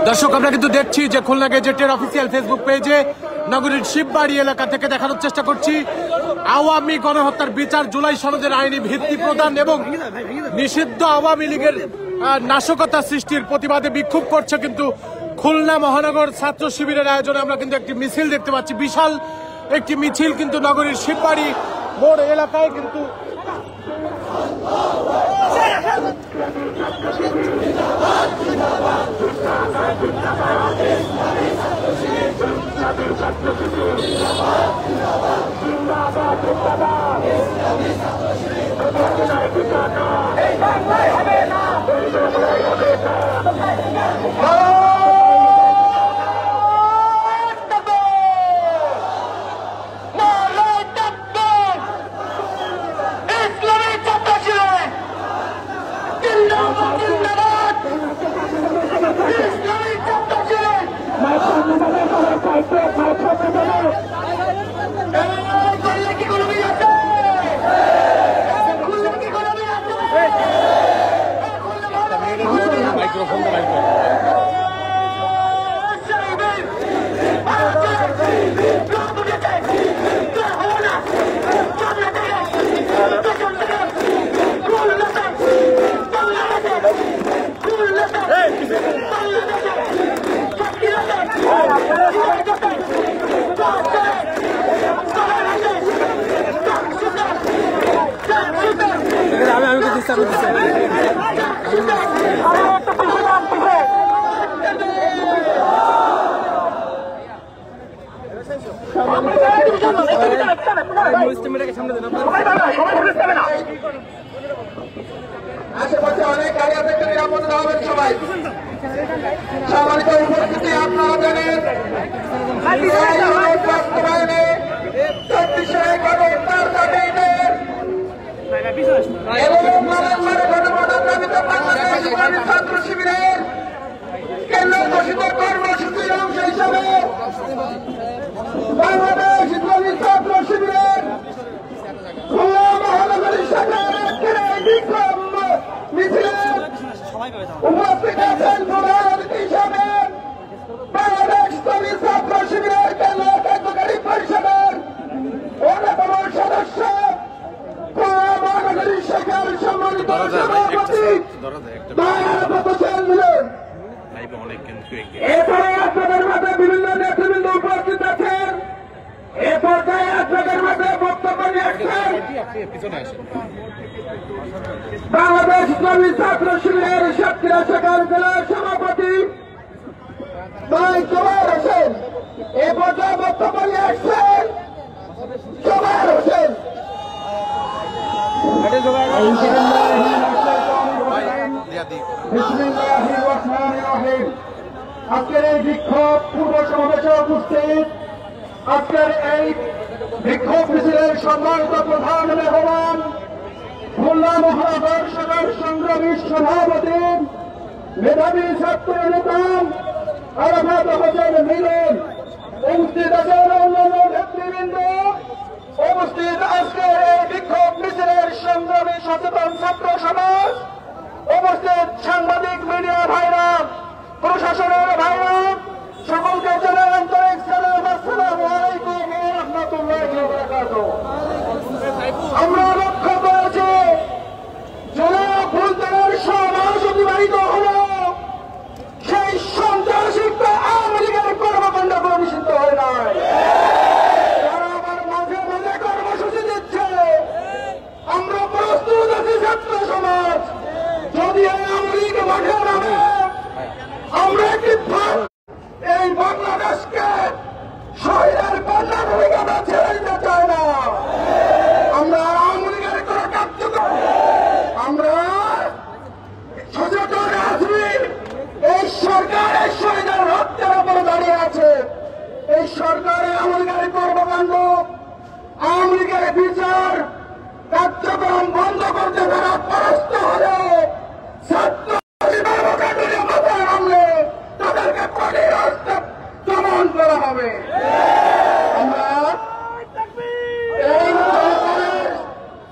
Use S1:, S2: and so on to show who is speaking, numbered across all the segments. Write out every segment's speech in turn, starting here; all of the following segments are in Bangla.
S1: দর্শক, আমরা কিন্তু দেখছি যে খুলনা গেজেটের অফিসিয়াল ফেসবুক পেজে নগরীর শিববাড়ি এলাকা থেকে দেখানোর চেষ্টা করছি আওয়ামী গণহত্যার বিচার, জুলাই সনদের আইনি ভিত্তি প্রদান এবং নিষিদ্ধ আওয়ামী লীগের নাশকতা সৃষ্টির প্রতিবাদে বিক্ষোভ করছে কিন্তু খুলনা মহানগর ছাত্র শিবিরের আয়োজনে আমরা কিন্তু একটি মিছিল দেখতে পাচ্ছি। বিশাল একটি মিছিল কিন্তু নগরীর শিববাড়ি মোড় এলাকায় কিন্তু
S2: আশেপাশে অনেক গাড়ি আছে, নিরাপদ হবেন সবাই। সম্মানিত উপস্থিতি, আপনারা জানেন বাস্তবায়নে 34 গণহত্যার দাবিতে এবং মানবমারে গণহত্যার দাবিতে বাংলাদেশ ছাত্র শিবিরের কেন্দ্র ঘোষিত কর্মসূচির অংশ হিসাবে বাংলাদেশ ইসলামী ছাত্র শিবিরের খুলনা মহানগরী শাখার বিক্রম মিছিলে উপস্থিত আছেন প্রধান অতিথি হিসাবে বাংলাদেশ ইসলামী ছাত্র শিবিরের কেন্দ্র কার্যকারী পরিষদের অন্যতম সদস্য খুলনা মহানগরী শাখার সম্মানিত সভাপতি এরপরে আপনাদের মাঝে বিভিন্ন নেতৃবৃন্দ উপস্থিত আছেন। এ পর্যায়ে আপনাদের মাঝে বক্তব্য নিয়েছেন বাংলাদেশ ইসলামী ছাত্র শিবিরের সাতক্ষীরা শাখার জেলার সভাপতি ভাই জোবায়ের হোসেন। এ পর্যায়ে বক্তব্য নিয়ে আসছেন জোবায়ের হোসেন। আজকের এই বিক্ষোভ পূর্ব সমাবেশে উপস্থিত আজকের এই বিক্ষোভ মিছিলের সম্মানিত প্রধান মেহমান খুলনা মহানগর শাখার সংগ্রামী সভাপতি মেধাবী ছাত্র নেতা আরাফাত হোসেন মিলন, উপস্থিত আছেন অন্যান্য নেতৃবৃন্দ, উপস্থিত আজকের এই বিক্ষোভ মিছিলের সংগ্রামী সচেতন ছাত্র সমাজ, উপস্থিত সাংবাদিক মিডিয়া ভাইরা, প্রশাসনের ভাইরা, সকলকে জানাই আন্তরিক সালাম। আসসালামু আলাইকুম ওয়া রাহমাতুল্লাহি ওয়া বারাকাতুহু। আমরা লক্ষ্য করেছি জনভুলতার সমাজ অতিবাহিত হল, সেই সন্ত্রাসিত আওয়ামী লীগের কর্মকাণ্ড কোনো নিষিদ্ধ হয় নাই। তারা আবার মাঝে মাঝে কর্মসূচি দিচ্ছে,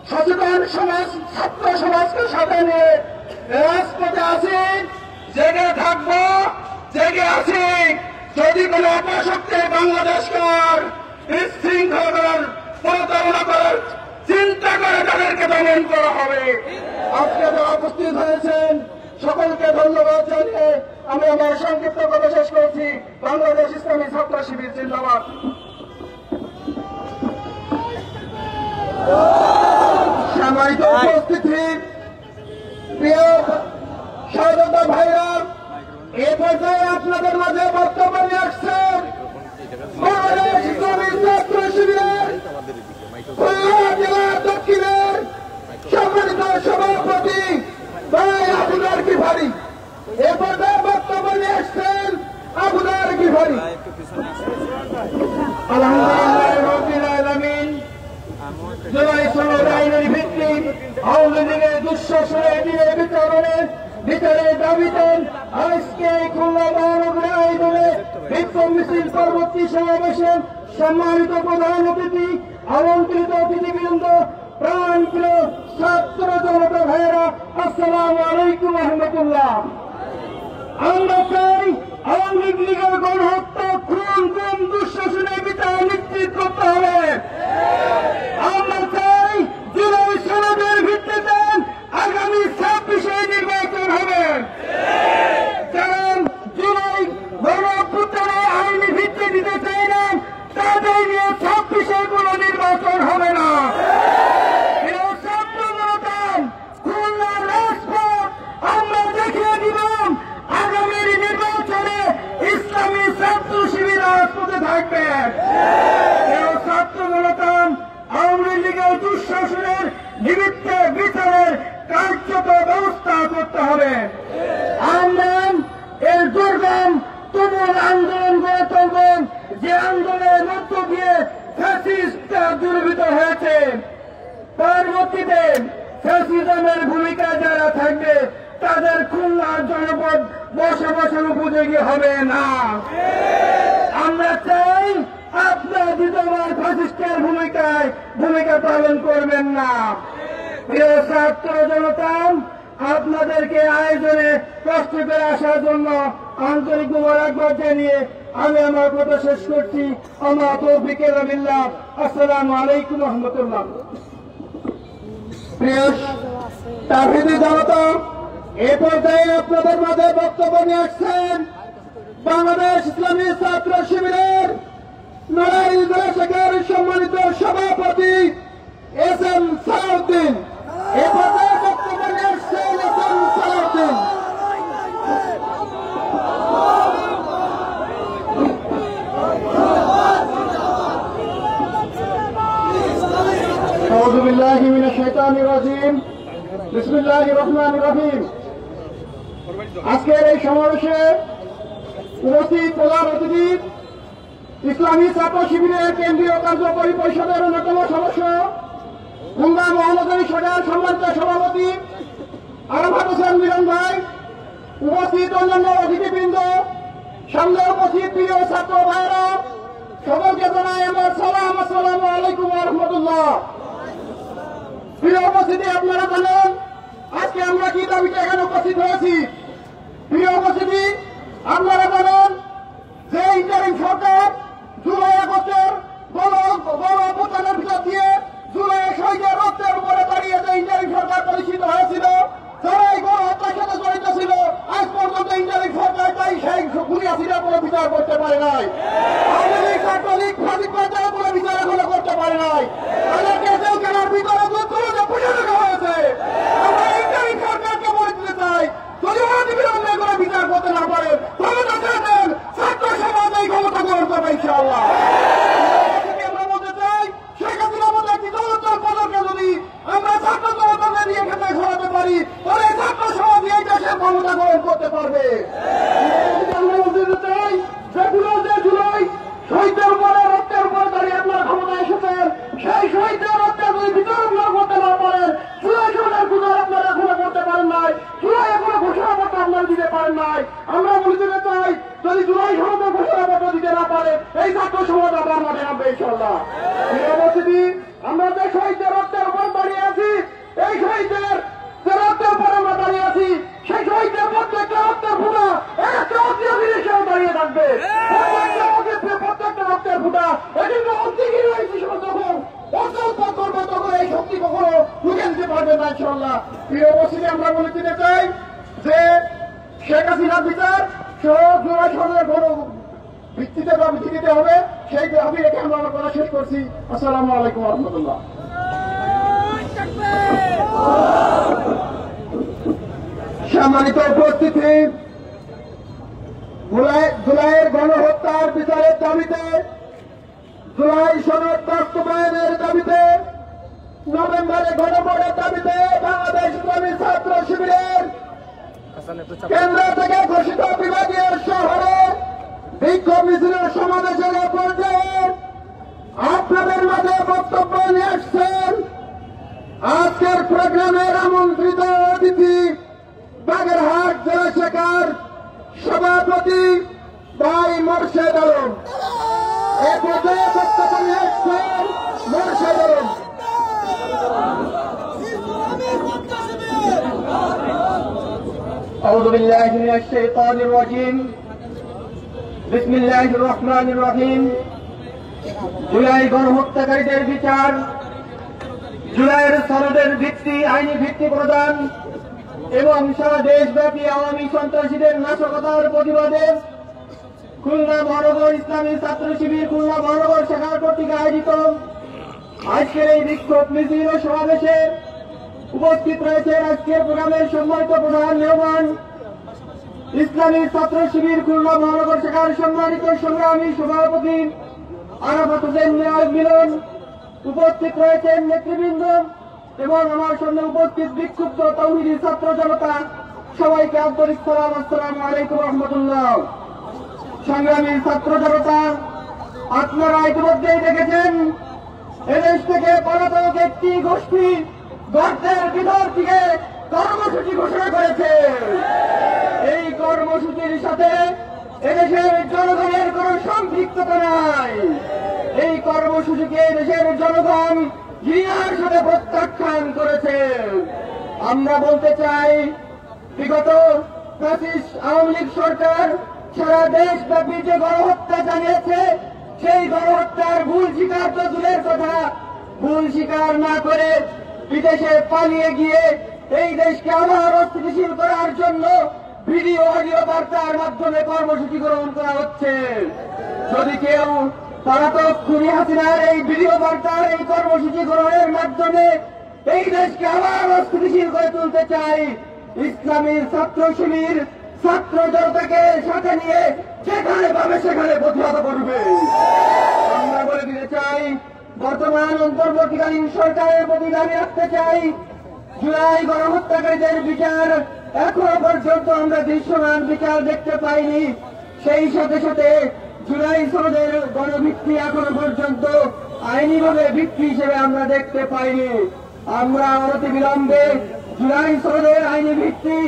S2: সচেতন সমাজ, ছাত্র সমাজকে সাথে নিয়ে রাজপথে আছি, জেগে থাকবো, জেগে আছি। যদি কোনো অপশক্তি বাংলাদেশকর বিশৃঙ্খল করার, প্রতারণা করার চিন্তা করে তাদেরকে দমন করা হবে। আজকে যারা উপস্থিত হয়েছেন সকলকে ধন্যবাদ জানিয়ে আমি আমার সংক্ষিপ্ত কথা শেষ করছি। বাংলাদেশ ইসলামী ছাত্র শিবির জিন্দাবাদ। সম্মানিত উপস্থিতি, প্রিয় সহযোদ্ধা ভাইরা, এ পর্যায়ে আপনাদের মাঝে বক্তব্য নিয়ে আসছেন বাংলাদেশ ইসলামী ছাত্র শিবিরের খুলনা জেলা দক্ষিণের সম্মানিত সভাপতি ভাই আবুদার গিফারি। এ পর্যায়ে বক্তব্য নিয়ে আসছেন আবুদার গিফারি। আলহামদুলিল্লাহ রাব্বিল আলামিন। জুলাই সনদ আইনের ভিত্তিক আওয়ামী লীগের দুঃশাসনের দিনের বিচারের দাবিতে আজকে খুলনা মহানগরে আয়োজনে বিক্ষোভ মিছিল পরবর্তী সমাবেশে সম্মানিত প্রধান অতিথি, আমন্ত্রিত অতিথিবৃন্দ, প্রাণপ্রিয় ছাত্র জনতা ভাইয়েরা, আসসালামু আলাইকুম রহমতুল্লাহ। আমরা চাই আওয়ামী লীগের গণহত্যা, খুন, গুম, দুঃশাসনের বিচার নিশ্চিত করতে হবে। আমরা চাই জুলাই সনদের ভিত্তিতে আগামী 26-এ নির্বাচন হবে। যারা জুলাই গণঅভ্যুত্থানে আইনি ভিত্তি দিতে চাই না, তাদের নিয়ে 26-এ কোনো নির্বাচন হবে না। খুলনার রাজপথ আমরা দেখিয়ে দিব, আগামীর নির্বাচনে ইসলামী ছাত্র শিবির রাজপথে থাকবে। ছাত্র জনতা আওয়ামী লীগের দুঃশাসনের নিমিত্তে বিচারের কার্যত ব্যবস্থা করতে হবে। আমরা এর দুর্গম তুমুল আন্দোলন গড়ে তুলবেন, যে আন্দোলনের মধ্য দিয়ে ফ্যাসিস্টরা দুর্বৃত্ত হয়েছে। পরবর্তীতে ফ্যাসিজমের ভূমিকা যারা থাকবে তাদের খুলনার জনপদ বসবাসের উপযোগী হবে না। আমরা চাই আপনার দ্বিতীয়বার ফ্যাসিস্টের ভূমিকা পালন করবেন না। প্রিয় ছাত্র জনতা, আপনাদেরকে আয়োজনে কষ্ট করে আসার জন্য আন্তরিক মোবারকবাদ জানিয়ে আমি আমার কথা শেষ করছি। আমার তৌফিক বিল্লাহ। আসসালামু আলাইকুম রহমতুল্লাহ। প্রিয় তাহিদি জনতা, এ পর্যায়ে আপনাদের মাঝে বক্তব্য নিয়ে আসছেন বাংলাদেশ ইসলামী ছাত্র শিবিরের নড়াইল জেলা শাখার সম্মানিত সভাপতি এস এম সালাউদ্দিন। এ পর্যায়ে বক্তব্য নিয়ে আসছেন এস এম সালাউদ্দিন। আউযু বিল্লাহি মিনাশ শাইতানির রাজিম। বিসমিল্লাহির রহমানির রহিম। আজকের এই সমাবেশে উপস্থিত প্রধান অতিথি, ইসলামী ছাত্র শিবিরের কেন্দ্রীয় কার্যকরী পরিষদের অন্যতম সদস্য, খুলনা মহানগরী শাখার সম্মানিত সভাপতি আরাফাত হোসেন মিলন ভাই, উপস্থিত অন্যান্য অতিথিবৃন্দ, সামনে উপস্থিত প্রিয় ছাত্র ভাইরা, সকলকে জানাই আমার সালাম। আসসালামু আলাইকুম রহমতুল্লাহ। প্রিয় উপস্থিতি, আপনারা জানেন আজকে আমরা কি দাবিতে এখানে উপস্থিত হয়েছি। প্রিয় উপস্থিতি, আপনারা জানেন যে ইন্টারিম সরকার জুলাই আগস্টের বড় অভ্যুত্থানের ভিতর দিয়ে জুলাই শহীদের রক্তের উপরে দাঁড়িয়ে যে ইন্টারিম সরকার প্রতিষ্ঠিত হয়েছিল, যারা এই গণহত্যার সাথে জড়িত ছিল, আজ পর্যন্ত ইন্টারিম সরকার তাই সেই খুনি হাসিনা কোনো বিচার করতে পারে নাই। আওয়ামী লীগ, ছাত্রলীগ, ফাঁসিবাদ তারা কোনো বিচার এখনো করতে পারে নাই। তাদেরকে জেলখানার ভিতরে দুধগুলোকে পুষে রাখা হয়েছে। আমরা ইন্টারিম সরকারকে বলে দিতে চাই, যদি অনতিবিলম্বে করে বিচার করতে না পারে তবে তাদের ছাত্র সমাজ এই ক্ষমতা গ্রহণ করবে ইনশাআল্লাহ। আমরা বলতে চাই, শেখ হাসিনা মতো একটি দলচল পদকে যদি আমরা ছাত্র জনতাকে নিয়ে খেতে ঘোরাতে পারি, তাহলে ছাত্র সমাজ এই দেশের ক্ষমতা গ্রহণ করতে পারবে। আমরা বলতে চাই, যেগুলো যে জুলাই শহীদদের উপরে রক্তের উপরে দাঁড়িয়ে আপনারা ক্ষমতা এসেছেন, সেই শহীদদের রক্তের যদি বিচার আপনারা করতে না পারেন, জুলাই সরকার বিচার আপনারা এখনো করতে পারেন নাই, জুলাই এখনো ঘোষণাপত্র আপনারা দিতে পারেন নাই। আমরা বলে দিতে চাই, যদি জুলাই সরকার ঘোষণাপত্র দিতে না পারে, এই ছাত্র সমাজ আমরা মাঠে নামবে ইনশাআল্লাহ। আমরা যে শহীদদের রক্তের উপর দাঁড়িয়ে আছি, হবে না ইনশাআল্লাহ। প্রিয় উপস্থিতি, আমরা বলে দিতে চাই যে শেখ হাসিনার বিচার সহ জুলাই সনদের ভিত্তিতে বা ভিত্তিতে হবে, সেই দাবি রেখে আমরা আমার কথা শেষ করছি। আসসালামু আলাইকুম ওয়া রাহমাতুল্লাহ। সম্মানিত উপস্থিতি, জুলাইয়ের গণহত্যার বিচারের দাবিতে, জুলাই সনদ বাস্তবায়নের দাবিতে, নভেম্বরে গণভোটের দাবিতে বাংলাদেশ ইসলামী ছাত্র শিবিরের কেন্দ্র থেকে ঘোষিত বিভাগীয় শহরে বিক্ষোভ মিছিলের সমাবেশের পর্যায়ে আপনাদের মাঝে বক্তব্য নিয়ে আসছেন আজকের প্রোগ্রামের আমন্ত্রিত অতিথি বাগেরহাট জেলা শাখার সভাপতি ভাই মোর্শেদ আলম। এ পর্যায়ে বক্তব্য নিয়ে আসছেন মোর্শেদ আলম। أعوذ بالله من الشيطان الرجيم بسم الله الرحمن الرحيم। জুলাই গণহত্যাকারীদের বিচার, জুলাইয়ের সনদের ভিত্তি আইনি ভিত্তি প্রদান এবং সারা দেশব্যাপী আওয়ামী সন্ত্রাসীদের নাশকতার প্রতিবাদে খুলনা মহানগর ইসলামী ছাত্র শিবির খুলনা মহানগর শাখা কর্তৃক আয়োজিত আজকের এই বিক্ষোভ মিছিল ও সমাবেশে উপস্থিত রয়েছেন আজকের প্রোগ্রামের সম্মানিত প্রধান মেহমান ইসলামী ছাত্র শিবির খুলনা মহানগর শাখার সম্মানিত সংগ্রামী সভাপতি আরাফাত হোসেন মিলন, উপস্থিত রয়েছেন নেতৃবৃন্দ এবং আমার সামনে উপস্থিত বিক্ষুব্ধ তাওহীদি ছাত্র জনতা। সবাইকে আন্তরিক সালাম, আসসালামু আলাইকুম ওয়া রাহমাতুল্লাহ। সংগ্রামী ছাত্র জনতা, আপনারা ইতিমধ্যেই দেখেছেন এদেশ থেকে পলাতক একটি গোষ্ঠী গর্তের ভিতর থেকে কর্মসূচি ঘোষণা করেছে। এই কর্মসূচির সাথে এদেশের জনগণের কোন সম্পৃক্ততা নাই। এই কর্মসূচিকে দেশের জনগণ ঘৃণার সাথে প্রত্যাখ্যান করেছে। আমরা বলতে চাই, বিগত ফ্যাসিস্ট আওয়ামী লীগ সরকার সারা দেশব্যাপী যে গণহত্যা চালিয়েছে, সেই গণহত্যার ভুল স্বীকার তো দূরের কথা, ভুল স্বীকার না করে বিদেশে পালিয়ে গিয়ে এই দেশকে আবার অস্থিতিশীল করার জন্য ভিডিও অডিও বার্তার মাধ্যমে কর্মসূচি গ্রহণ করা হচ্ছে। যদি কেউ পলাতক খুনি হাসিনার এই ভিডিও বার্তার এই কর্মসূচি গ্রহণের মাধ্যমে এই দেশকে আবার অস্থিতিশীল করে তুলতে চাই, ইসলামী ছাত্র শিবির ছাত্র জনতাকে সাথে নিয়ে যেখানে পাবে সেখানে প্রতিহত করবে। আমরা বলে দিতে চাই, বর্তমান অন্তর্বর্তীকালীন সরকারের প্রতি দাবি রাখতে চাই, জুলাই গণহত্যাকারীদের বিচার এখনো পর্যন্ত আমরা দৃশ্যমান বিচার দেখতে পাইনি। সেই সাথে সাথে জুলাই সনদের গণভিত্তি এখনো পর্যন্ত আইনিভাবে ভিত্তি হিসেবে আমরা দেখতে পাইনি। আমরা অনতি বিলম্বে জুলাই সনদের আইনি ভিত্তি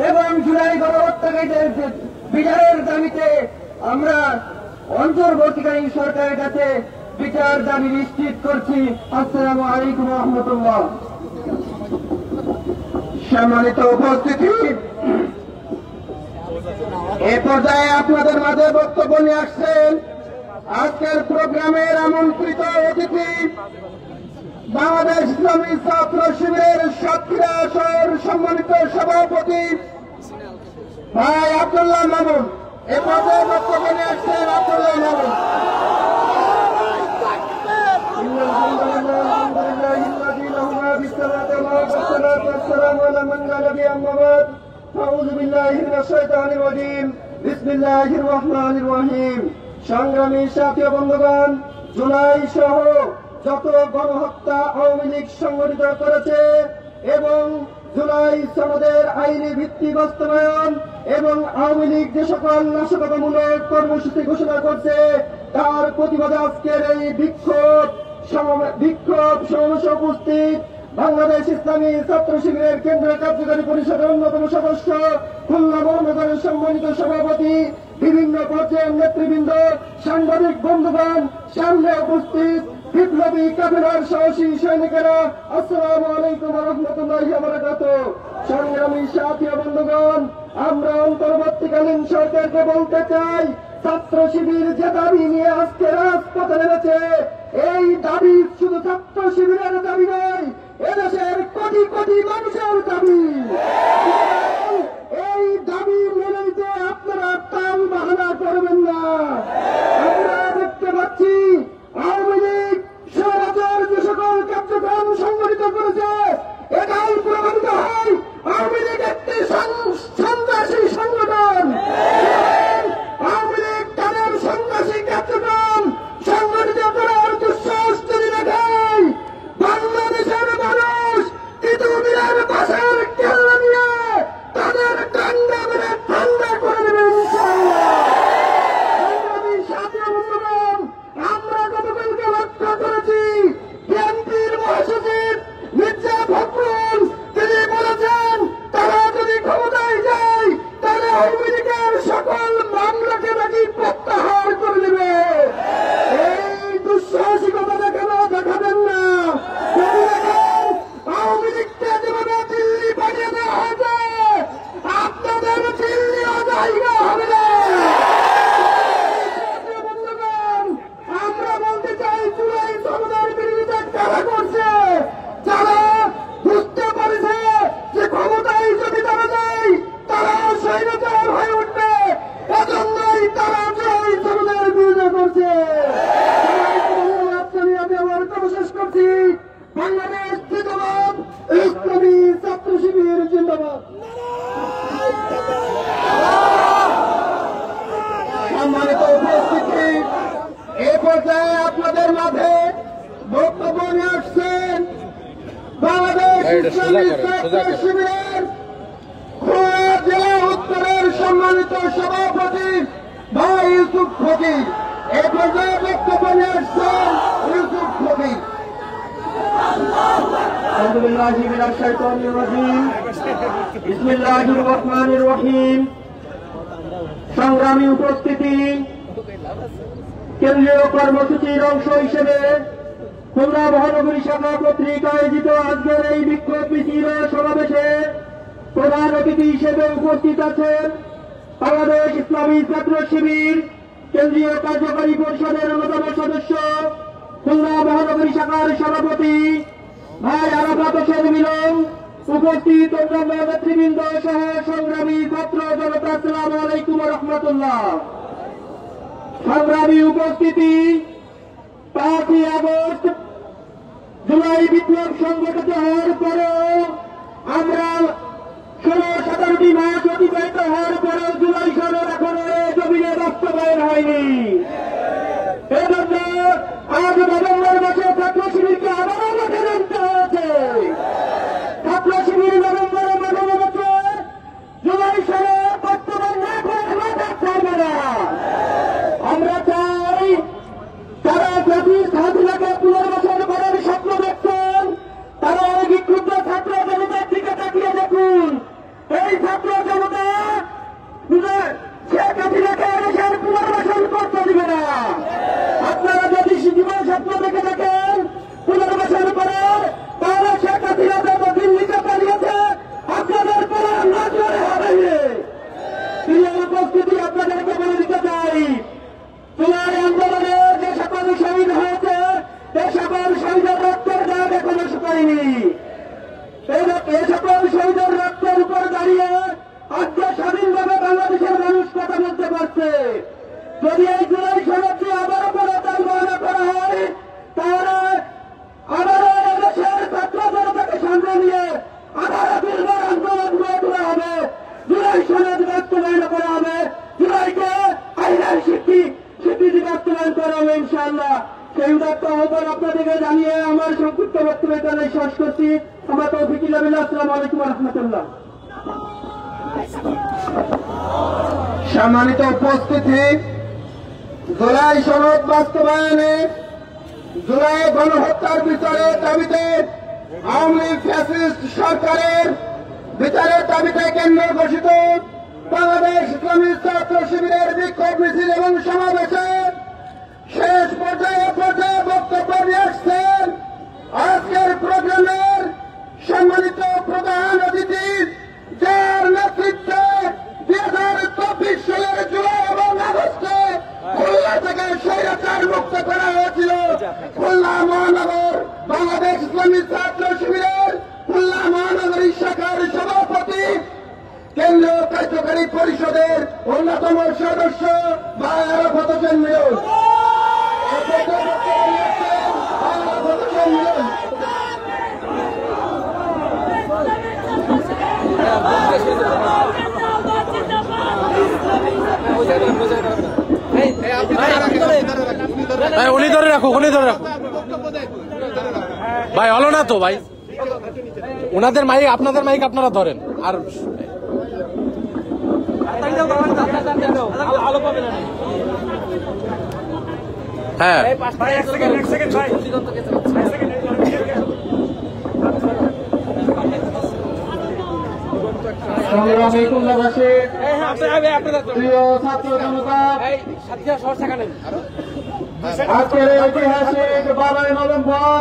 S2: এবং জুলাই গণহত্যাকারীদের বিচারের দাবিতে আমরা অন্তর্বর্তীকালীন সরকারের কাছে বিচার দাবি নিশ্চিত করছি। আসসালামু আলাইকুম ওয়া রাহমাতুল্লাহ। সম্মানিত উপস্থিতি, এ পর্যায়ে আপনাদের মাঝে বক্তব্য নিয়ে আসছেন আজকের প্রোগ্রামের আমন্ত্রিত অতিথি বাংলাদেশ ইসলামী ছাত্র শিবিরের সাতক্ষীরা শহর সম্মানিত সভাপতি ভাই আব্দুল্লাহ মামুন। এ পর্যায়ে বক্তব্য নিয়ে আসছেন আব্দুল্লাহ মামুন। সংগ্রামী সাথী বন্ধুগণ, জুলাই সহ যত গণহত্যা আওয়ামী লীগ সংগঠিত করেছে এবং জুলাই সনদের আইনি ভিত্তি বাস্তবায়ন এবং আওয়ামী লীগ যে সকল নাশকতামূলক কর্মসূচি ঘোষণা করছে, তার প্রতিবাদে আজকের এই বিক্ষোভ সমাবেশে উপস্থিত বাংলাদেশ ইসলামী ছাত্র শিবিরের কেন্দ্রীয় কার্যকারী পরিষদের অন্যতম সদস্য, খুলনা মহানগরের সম্মানিত সভাপতি, বিভিন্ন পর্যায়ের নেতৃবৃন্দ, সাংবাদিক বন্ধুগণ, সামনে উপস্থিত বিপ্লবী কাফেলার সাহসী সৈনিকেরা, আসসালামু আলাইকুম ওয়া রাহমাতুল্লাহি ওয়া বারাকাতুহু। সংগ্রামী সাথী বন্ধুগণ, আমরা অন্তর্বর্তীকালীন সরকারকে বলতে চাই, ছাত্র শিবির যে দাবি নিয়ে আজকে রাজপথে নেমেছে, এই দাবি শুধু ছাত্র শিবিরের দাবি নয়, এদেশের কোটি কোটি মানুষের দাবি। এই দাবি মেনে নিতে আপনারা টাল বাহানা করবেন না। আমরা দেখতে পাচ্ছি আওয়ামী লীগ স্বৈরাচার যে সকল কার্যক্রম সংগঠিত করেছে, এটাই প্রমাণিত হয় আওয়ামী লীগ একটি সন্ত্রাসী সংগঠন। আওয়ামী লীগ তাদের সন্ত্রাসী কার্যক্রম সংগঠিত করার দুঃসাহস তৈরি দেখায়। বাংলাদেশের মানুষ তিতুমিরের পাশের কেল্লা নিয়ে তাদের ঠান্ডা মেরে ঠান্ডা করে দেবে ইনশাআল্লাহ। সাথী বন্ধুগণ, আমরা গতকালকে লক্ষ্য করেছি বিএনপির মহাসচিব মির্জা ফখরুল তিনি বলেছেন তারা যদি ক্ষমতায় যায় তাহলে আওয়ামী লীগের সকল মামলাকে নাকি প্রত্যাহার করে দেবে। এই দুঃসাহসিকতা দেখাবেন না। আওয়ামী লীগকে যেভাবে দিল্লি পাঠিয়ে দেওয়া হয়েছে, আপনাদের দিল্লিও জায়গা হবে না। আমরা বলতে চাই জুলাই সনদের বিরোধিতা কারা করছে? যারা বুঝতে পারছে যে ক্ষমতায় যদি তারা যায় তারা স্বৈরাচার হয়ে উঠবে, এজন্যই তারা জুলাই সনদের বিরোধিতা করছে। আমি আমার কথা শেষ করছি। বাংলাদেশ জিন্দাবাদ, ইসলামী ছাত্র শিবির জিন্দাবাদ। সম্মানিত উপস্থিতি, এ পর্যায়ে আপনাদের মাঝে বক্তব্য নিয়ে আসছেন বাংলাদেশ ইসলামী ছাত্র শিবিরের খুলনা জেলা উত্তরের সম্মানিত সভাপতি ভাই ইউসুফ ফকির। এ পর্যায়ে বক্তব্য নিয়ে আসছেন ইউসুফ ফকির। আলহামদুলিল্লাহি মিনাশ শাইতানির রাজিম, বিসমিল্লাহির রহমানির রহিম। সংগ্রামী উপস্থিতি, কেন্দ্রীয় কর্মসূচির অংশ হিসেবে খুলনা মহানগরী শাখা কর্তৃক আয়োজিত আজকের এই বিক্ষোভ মিছিল ও সমাবেশে প্রধান অতিথি হিসেবে উপস্থিত আছেন বাংলাদেশ ইসলামী ছাত্র শিবির কেন্দ্রীয় কার্যকারী পরিষদের অন্যতম সদস্য, খুলনা মহানগরী শাখার সভাপতি ভাই আরাফাত হোসেন মিলন, উপস্থিত অন্যান্য নেতৃবৃন্দ সহ সংগ্রামী ছাত্র জনতা, আসসালামু আলাইকুম ওয়া রাহমাতুল্লাহ। সংগ্রামী উপস্থিতি, 5ই আগস্ট জুলাই বিপ্লব সংগঠিত হওয়ার পরেও আমরা 16-17টি মাস অতিবাহিত হওয়ার পরেও জুলাই সনদ এখনো জমিনে বাস্তবায়ন হয়নি। এজন্য আজ নভেম্বর মাসে ছাত্র শিবিরকে আবারও মাঠে নামতে হয়েছে। ছাত্র শিবির নভেম্বরে মাঠে নেমেছে, জুলাই সনদ বাস্তবায়ন না করে মাঠে ছাড়বে না। আমরা চাই যারা স্বাধীনতাকে পুনর্বাসন করার স্বপ্ন দেখছেন তারা এই বিক্ষুব্ধ ছাত্র জনতার দিকে তাকিয়ে দেখুন। এই ছাত্র জনতা শেখ হাসিনাকে দেশের পুনর্বাসন করতে দিবে না। আপনারা যদি জীবন স্বপ্ন দেখে দেখেন পুনর্বাসন করার, তাহলে শেখ হাসিনা যত দিল্লিতে পালিয়েছে আপনাদের পড়ার নজরে হবে। প্রিয় উপস্থিতি, আপনাদেরকে বলে দিতে চাই জুলাই আন্দোলনে যে সকল শহীদ হয়েছে সে সকল শহীদের রক্তের দাগ এখনো শুকায়নি। এই সকল শহীদের রক্তের উপর দাঁড়িয়ে আজকে স্বাধীনভাবে বাংলাদেশের মানুষ কথা বলতে পারছে। যদি এই জুলাই সনদটি আবারও প্রত্যাহার করা হয় তাহলে আবারও এদেশের ছাত্র জনতাকে সামনে নিয়ে আবারও দুর্বার আন্দোলন গড়ে তোলা হবে। জুলাই সনদ বাস্তবায়ন করা হবে, জুলাইকে আইনের স্বীকৃতি বাস্তবায়ন করা হবে ইনশাআল্লাহ। সেই উদাত্ত আহ্বান আপনাদেরকে জানিয়ে আমার সংক্ষিপ্ত বক্তব্য এখানে শেষ করছি। আমার তৌফিক বিল্লাহ। আসসালামু আলাইকুম ওয়া রাহমাতুল্লাহ। সম্মানিত উপস্থিতি, জুলাই সনদ বাস্তবায়নে, জুলাই গণহত্যার বিচারের দাবিতে, আওয়ামী লীগ ফ্যাসিস্ট সরকারের বিচারের দাবিতে কেন্দ্র ঘোষিত বাংলাদেশ ইসলামী ছাত্র শিবিরের বিক্ষোভ মিছিল এবং সমাবেশে শেষ পর্যায়ে বক্তব্য নিয়ে আসছেন আজকের প্রোগ্রামের সম্মানিত প্রধান অতিথি, যার নেতৃত্বে 2024 সালের জুলাই এবং আগস্টে খুলনা থেকে স্বৈরাচার মুক্ত করা হয়েছিল। খুলনা মহানগর বাংলাদেশ ইসলামী ছাত্র শিবিরের খুলনা মহানগর নারী পরিষদের অন্যতম সদস্য ভাই আরাফাত হোসেন মিলন।
S1: উনি ধরে রাখো, উনি ধরে রাখো ভাই। হলো না তো ভাই, ওনাদের মাইক আপনাদের মাইক আপনারা ধরেন। আর হ্যাঁ
S2: সংগ্রামী খুলনাবাসী, প্রিয় ছাত্র জনতা, আজকের ঐতিহাসিক 12 নভেম্বর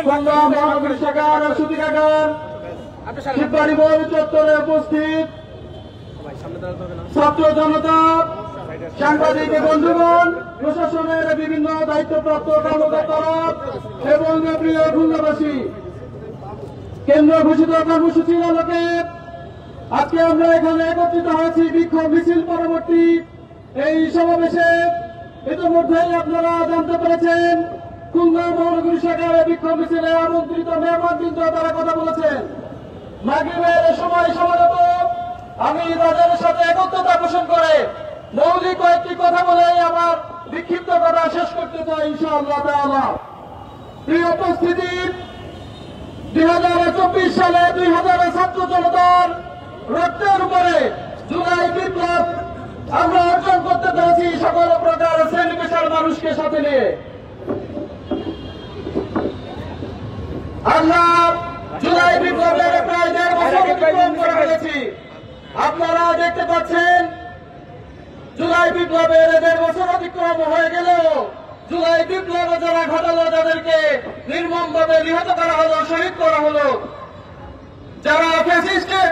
S2: খুলনা মহানগরী শাখার সুতিকাগার শিববাড়ি বল চত্বরে উপস্থিত ছাত্র জনতা, সাংবাদিক বন্ধুগণ, প্রশাসনের বিভিন্ন দায়িত্বপ্রাপ্ত কর্মকর্তারা এবং প্রিয় খুলনাবাসী, কেন্দ্র ঘোষিত কর্মসূচির আলোকে আজকে আমরা এখানে একত্রিত হয়েছি বিক্ষোভ মিছিল পরবর্তী এই সমাবেশে। ইতিমধ্যেই আপনারা জানতে পেরেছেন খুলনা মহানগরী শাখার বিক্ষোভ মিছিলে আমন্ত্রিত মেহমানবৃন্দ তারা কথা বলেছেন। মাগরিবের সময় সমাগত আমি তাদের সাথে একত্রতা পোষণ করে মৌলিক কয়েকটি কথা বলে আমার বিক্ষিপ্ত কথা শেষ করতে চাই ইনশাআল্লাহ তাআলা। প্রিয় উপস্থিতি, 2024 সালে 2000 ছাত্র জনতার রক্তের উপরে জুলাই বিপ্লব আমরা অর্জন করতে পেরেছি সকল প্রকার শ্রেণী পেশার মানুষকে সাথে নিয়ে। আমরা জুলাই বিপ্লবের প্রায় 1.5 বছর অতিক্রম করে ফেলেছি। আপনারা দেখতে পাচ্ছেন জুলাই বিপ্লবের 1.5 বছর অতিক্রম হয়ে গেলেও জুলাই বিপ্লব যারা ঘটালো, যাদেরকে নির্মমভাবে নিহত করা হলো, শহীদ করা হলো, যারা ফ্যাসিস্টের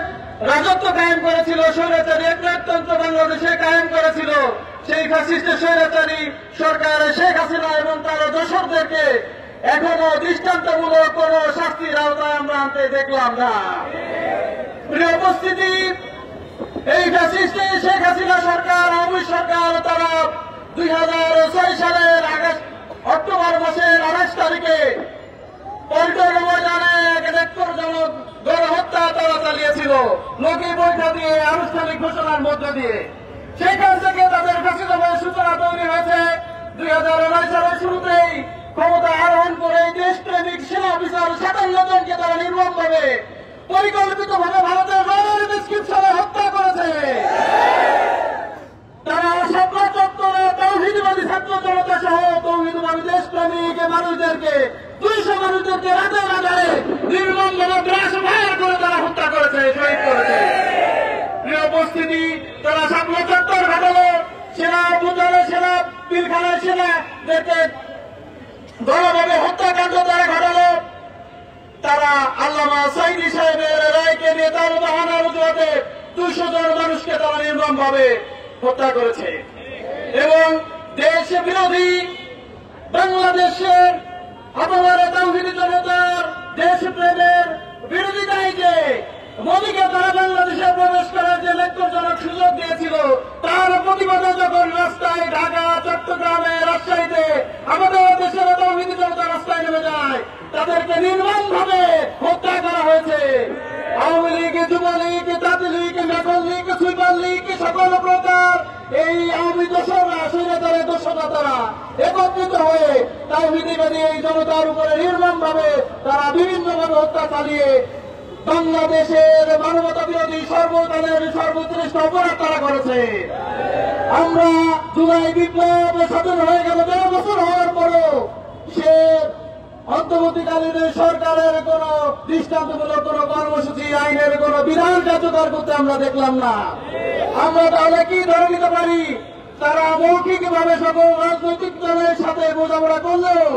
S2: রাজত্ব কায়েম করেছিল, স্বৈরাচারী একনায়কতন্ত্র বাংলাদেশে কায়েম করেছিল, সেই ফ্যাসিস্টের স্বৈরাচারী সরকার শেখ হাসিনা এবং তার দোসরদেরকে এখনো দৃষ্টান্তমূলক কোন শাস্তির আওতায় আমরা আনতে দেখলাম না। প্রিয় উপস্থিতি, এই ফ্যাসিস্টে শেখ হাসিনা সরকার, আওয়ামী সরকার, তারা 2006 সালের অক্টোবর মাসের 28 তারিখে পল্টন ময়দানে এক নেত্রজনক গণহত্যা তারা চালিয়েছিল লোকে বৈঠা দিয়ে, আনুষ্ঠানিক ঘোষণার মধ্য দিয়ে। সেখান থেকে তাদের ফ্যাসিজমের সূচনা তৈরি হয়েছে 2009 সালের শুরুতেই ক্ষমতা আরোহণ করে দেশপ্রেমিক সেনা অফিসার 57 জনকে তারা নির্মমভাবে পরিকল্পিতভাবে ভারতের রয়েল প্রেসক্রিপশনে হত্যা করেছে। তারা শাপলা চত্বরে তৌহিদবাদী ছাত্র জনতা সহ তৌহিদবাদী দেশপ্রেমিক মানুষদেরকে 200 মানুষদেরকে রাতে রাতে নির্মমভাবে গ্রাস ফায়ার করে তারা হত্যা করেছে, শহীদ করেছে। প্রিয় উপস্থিতি, তারা শাপলা চত্বর ঘটালো, সেনা বুঝানো সেনা পিলখানায় সেনাদেরকে গণভাবে হত্যাকাণ্ড তারা ঘটালো। তারা আল্লামা সাইদি সাহেবের রায়কে নিয়ে তার বাহানার অজুহাতে 200 জন মানুষকে তারা নির্মমভাবে হত্যা করেছে এবং দেশ বিরোধী বাংলাদেশের আবহাওয়ার তৌহিদি জনতার দেশপ্রেমের বিরোধিতায় যে মোদীকে তারা বাংলাদেশে প্রবেশ করার যে ন্যাক্কারজনক সুযোগ দিয়েছিল, তার প্রতিবাদে যখন রাস্তায় ঢাকা, চট্টগ্রামে, রাজশাহীতে আমাদের দেশের তৌহিদি জনতা রাস্তায় নেমে যায়, তাদেরকে নির্মমভাবে হত্যা করা হয়েছে। আওয়ামী লীগ, যুবলীগ, জাতীয় মেঘল লীগ, সুইপার লীগ, সকল প্রকার এই আওয়ামী দোসররা, স্বৈরাচারের দোসররা তারা একত্রিত হয়ে তাওহীদবাদী এই জনতার উপরে নির্মমভাবে তারা বিভিন্নভাবে হত্যা চালিয়ে বাংলাদেশের মানবতা বিরোধী সর্বকালের সর্বোৎকৃষ্ট অপরাধ তারা করেছে। আমরা জুলাই বিপ্লব স্বাধীন হয়ে গেল 1.5 বছর হওয়ার পরও সে অন্তর্বর্তীকালীন সরকারের কোন দৃষ্টান্তমূলক কোন কর্মসূচি, আইনের কোন বিধান কার্যকর করতে আমরা দেখলাম না। আমরা তাহলে কি ধরে নিতে পারি? তারা মৌখিকভাবে সকল রাজনৈতিক দলের সাথে বোঝাপড়া করলেও,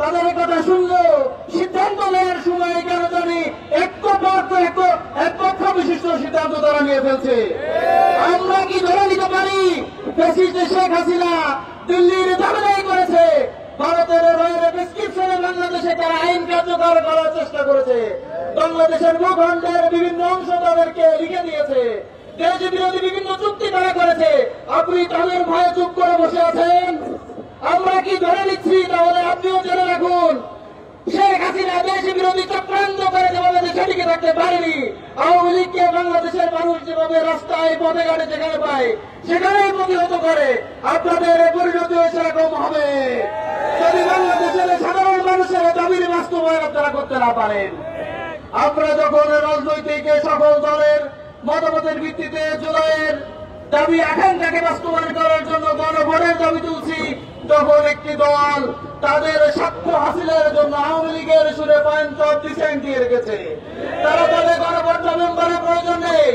S2: তাদের কথা শুনলেও সিদ্ধান্ত নেওয়ার সময় কেন জানি একপক্ষ বিশিষ্ট সিদ্ধান্ত তারা নিয়ে ফেলছে। আমরা কি ধরে নিতে পারি ফ্যাসিস্ট শেখ হাসিনা দিল্লির দাবিদারি করেছে, ভারতের রয়েল প্রেসক্রিপশনে বাংলাদেশে তারা আইন কার্যকর করার চেষ্টা করেছে, বাংলাদেশের ভূখণ্ডের বিভিন্ন অংশ তাদেরকে লিখে দিয়েছে, দেশ বিরোধী বিভিন্ন চুক্তি তারা করেছে, আপনি তাদের ভয়ে চুপ করে বসে আছেন। আমরা কি ধরে নিচ্ছি? তাহলে আপনিও জেনে রাখুন, শেখ হাসিনা দেশ বিরোধী চক্রান্ত করে যেভাবে দেশে টিকে থাকতে পারেনি, আওয়ামী লীগকে বাংলাদেশের মানুষ যেভাবে রাস্তায় পথে ঘাটে যেখানে পায় সেখানেই প্রতিহত করে, আপনাদের পরিণতি সেরকম হবে যদি বাংলাদেশের সাধারণ মানুষের দাবির বাস্তবায়ন আপনারা করতে না পারেন। আমরা যখন রাজনৈতিক সকল দলের মতামতের ভিত্তিতে জুলাইয়ের দাবি আকাঙ্ক্ষাকে বাস্তবায়ন করার জন্য গণভোটের দাবি তুলছি, তখন একটি দল তাদের সাক্ষ্য হাসিলের জন্য আওয়ামী লীগের সুরে পয়েন্ট অফ ডিসেন্ট দিয়ে রেখেছে। তারা বলে গণভোট নভেম্বরের প্রয়োজন নেই,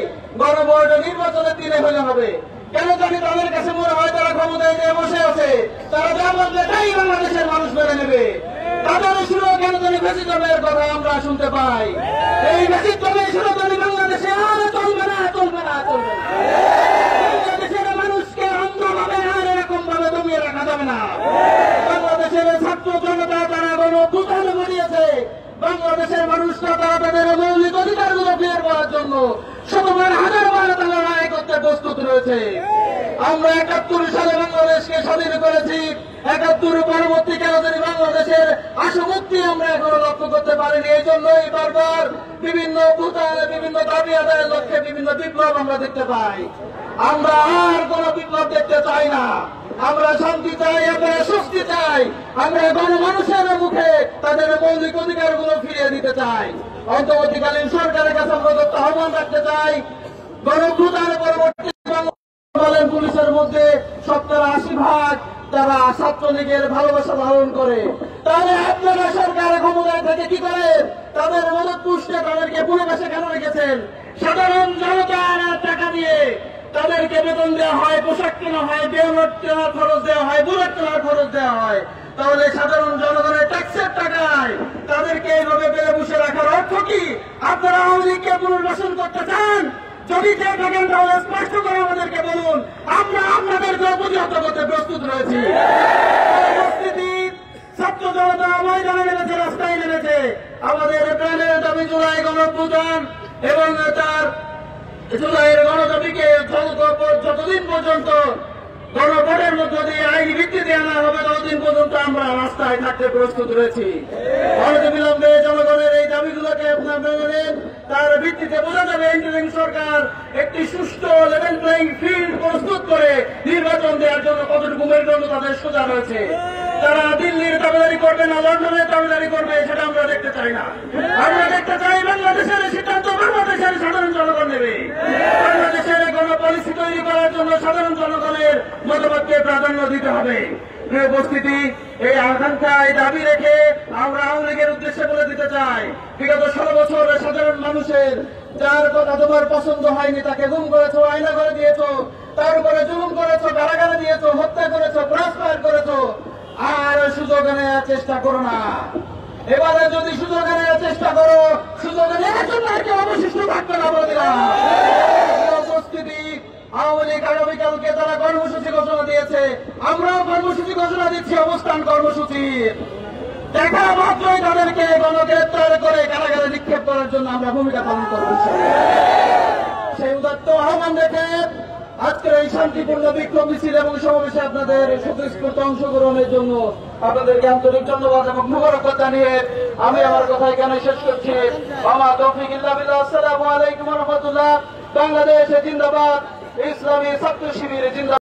S2: গণভোট নির্বাচনের দিনে হলে হবে। কেন জানি তাদের কাছে মনে হয় তারা ক্ষমতায় নিয়ে বসে আছে, তারা যা বলবে তাই বাংলাদেশের মানুষ মেনে নেবে। তাদের সুরে কেন জানি ব্যতিক্রমের কথা আমরা শুনতে পাই। এই ব্যতিক্রমের সুরে জানি বাংলাদেশে আর চলবে না, চলবে না, চলবে না। বাংলাদেশের মানুষকে অন্ধভাবে আর এরকম ভাবে দমিয়ে রাখা যাবে না। বাংলাদেশের ছাত্র জনতা তারা গণঅভ্যুত্থান ঘটিয়েছে, বাংলাদেশের মানুষরা তারা তাদের মৌলিক অধিকারগুলো ফিরে পাওয়ার জন্য শতবার হাজারবার তারা লড়াই করতে প্রস্তুত রয়েছে। আমরা ৭১ সালে বাংলাদেশকে স্বাধীন করেছি, ৭১ পরবর্তীকালে যদি বাংলাদেশের আশামুক্তি আমরা এখনো লক্ষ্য করতে পারিনি। এই জন্যই বারবার বিভিন্ন অভ্যুত্থান, বিভিন্ন দাবি আদায়ের লক্ষ্যে বিভিন্ন বিপ্লব আমরা দেখতে পাই। আমরা আর কোন বিপ্লব দেখতে চাই না, আমরা শান্তি চাই, আমরা স্বস্তি চাই, আমরা গণমানুষের মুখে তাদের মৌলিক অধিকারগুলো ফিরিয়ে দিতে চাই। অন্তর্বর্তীকালীন সরকারের কাছে আমরা আহ্বান রাখতে চাই, গণঅভ্যুত্থানের পরবর্তী বলেন পুলিশের মধ্যে ৭০-৮০% তারা ছাত্রলীগের ভালোবাসা ধারণ করে, তাহলে আপনারা সরকারের ক্ষমতায় থেকে কি করেন? তাদের মদত পুষ্টে তাদেরকে পুরোবাসে কেন রেখেছেন? সাধারণ জনতার টাকা দিয়ে তাদেরকে বেতন দেওয়া হয়, পোশাক কেনা হয়, বেলট কেনার খরচ দেওয়া হয়, বুলেট কেনার খরচ দেওয়া হয়। তাহলে সাধারণ জনগণের ট্যাক্সের টাকায় তাদেরকে এইভাবে বেলে বসে রাখার অর্থ কি? আপনারা আওয়ামী লীগকে পুনর্বাসন করতে চান? যদি থাকেন তাহলে স্পষ্ট করে আমাদেরকে বলুন, আমরা আপনাদেরকে প্রতিহত করতে প্রস্তুত রয়েছি। উপস্থিতি ছাত্র জনতা ময়দানে নেমেছে, রাস্তায় নেমেছে। আমাদের প্রাণের দাবি জুলাই গণঅভ্যুত্থান এবং তার জুলাইয়ের গণদাবিকে যতদিন পর্যন্ত গণভোটের মধ্য দিয়ে আইনি ভিত্তিতে আনা হবে ততদিন পর্যন্ত আমরা রাস্তায় থাকতে প্রস্তুত রয়েছি। অনতিবিলম্বে জনগণের এই দাবিগুলোকে আপনার মেনে নেন, তার ভিত্তিতে বোঝা যাবে ইন্টারিম সরকার একটি সুষ্ঠু লেভেল প্লেইং ফিল্ড প্রস্তুত করে নির্বাচন দেওয়ার জন্য কতটুকু মেরুদণ্ড তাদের সোজা রয়েছে। তারা দিল্লির দাবিদারি করবে না লন্ডনের দাবিদারি করবে সেটা আমরা দেখতে চাই না। আমরা দেখতে চাই বাংলাদেশের সিদ্ধান্ত বাংলাদেশের সাধারণ জনগণ নেবে। বাংলাদেশের গণপলিসি তৈরি করার জন্য সাধারণ জনগণের মতামতকে প্রাধান্য দিতে হবে। প্রিয় উপস্থিতি, এই আকাঙ্ক্ষা, এই দাবি রেখে আমরা আওয়ামী লীগের উদ্দেশ্যে বলে দিতে চাই, বিগত 16 বছর সাধারণ মানুষের যার কথা তোমার পছন্দ হয়নি তাকে গুম করেছো, আয়না করে দিয়েছো, তার উপরে জুলুম করেছো, কারাগারে দিয়েছো, হত্যা করেছো, ক্রসফায়ার করেছো। আর সুযোগ নেওয়ার চেষ্টা করো না। এবারে যদি সুযোগ নেওয়ার চেষ্টা করো, সুযোগ নেওয়ার জন্য আর কেউ অবশিষ্ট থাকবে না বলে দিলাম। উপস্থিতি, আওয়ামী লীগ আগামীকালকে তারা কর্মসূচি ঘোষণা দিয়েছে, আমরাও কর্মসূচি ঘোষণা দিচ্ছি, অবস্থান কর্মসূচি। দেখা মাত্রই তাদেরকে গণগ্রেপ্তার করে কারাগারে নিক্ষেপ করার জন্য আমরা ভূমিকা পালন করব। সেই উদাত্ত আহ্বান রেখে আজকের এই শান্তিপূর্ণ বিক্ষোভ মিছিল এবং সমাবেশে আপনাদের স্বতঃস্ফূর্ত অংশগ্রহণের জন্য আপনাদেরকে আন্তরিক ধন্যবাদ এবং মোবারকবাদ জানিয়ে আমি আমার কথা এখানে শেষ করছি। ওমা তৌফিক ইল্লা বিল্লাহ। আসসালামু আলাইকুম ওয়া রাহমাতুল্লাহ। বাংলাদেশ জিন্দাবাদ, ইসলামী ছাত্র শিবির জিন্দাবাদ।